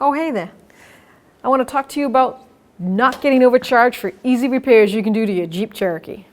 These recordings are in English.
Oh, hey there. I want to talk to you about not getting overcharged for easy repairs you can do to your Jeep Cherokee.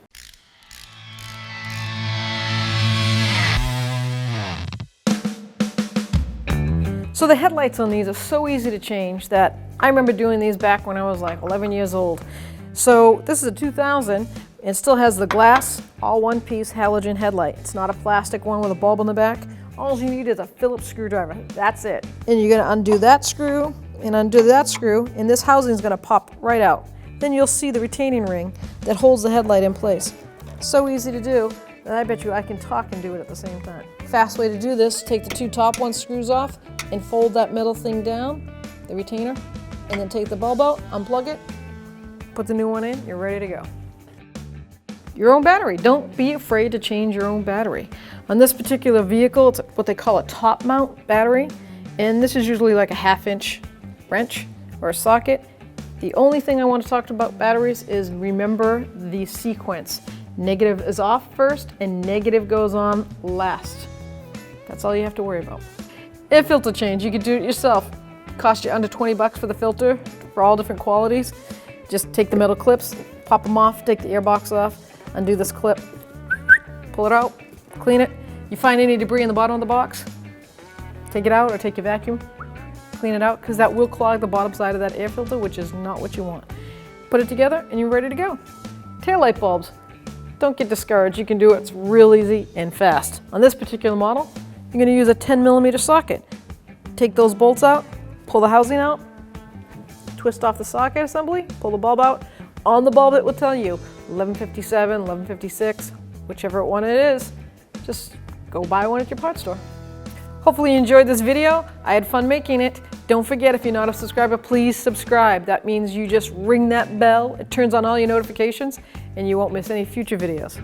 So the headlights on these are so easy to change that I remember doing these back when I was like 11 years old. So this is a 2000 and still has the glass, all one piece halogen headlight. It's not a plastic one with a bulb on the back. All you need is a Phillips screwdriver. That's it. And you're gonna undo that screw and undo that screw, and this housing is gonna pop right out. Then you'll see the retaining ring that holds the headlight in place. So easy to do that I bet you I can talk and do it at the same time. Fast way to do this, take the two top one screws off and fold that metal thing down, the retainer, and then take the bulb out, unplug it, put the new one in, you're ready to go. Your own battery. Don't be afraid to change your own battery. On this particular vehicle, it's what they call a top mount battery, and this is usually like a 1/2-inch wrench or a socket. The only thing I want to talk about batteries is remember the sequence. Negative is off first and negative goes on last. That's all you have to worry about. Air filter change, you can do it yourself. Cost you under 20 bucks for the filter for all different qualities. Just take the metal clips, pop them off, take the air box off, undo this clip, pull it out, clean it. You find any debris in the bottom of the box, take it out or take your vacuum, clean it out, because that will clog the bottom side of that air filter, which is not what you want. Put it together and you're ready to go. Taillight bulbs. Don't get discouraged, you can do it, it's real easy and fast. On this particular model, you're gonna use a 10mm socket. Take those bolts out, pull the housing out, twist off the socket assembly, pull the bulb out. On the bulb it will tell you 1157, 1156, whichever one it is. Just go buy one at your parts store. Hopefully you enjoyed this video. I had fun making it. Don't forget, if you're not a subscriber, please subscribe. That means you just ring that bell, it turns on all your notifications, and you won't miss any future videos.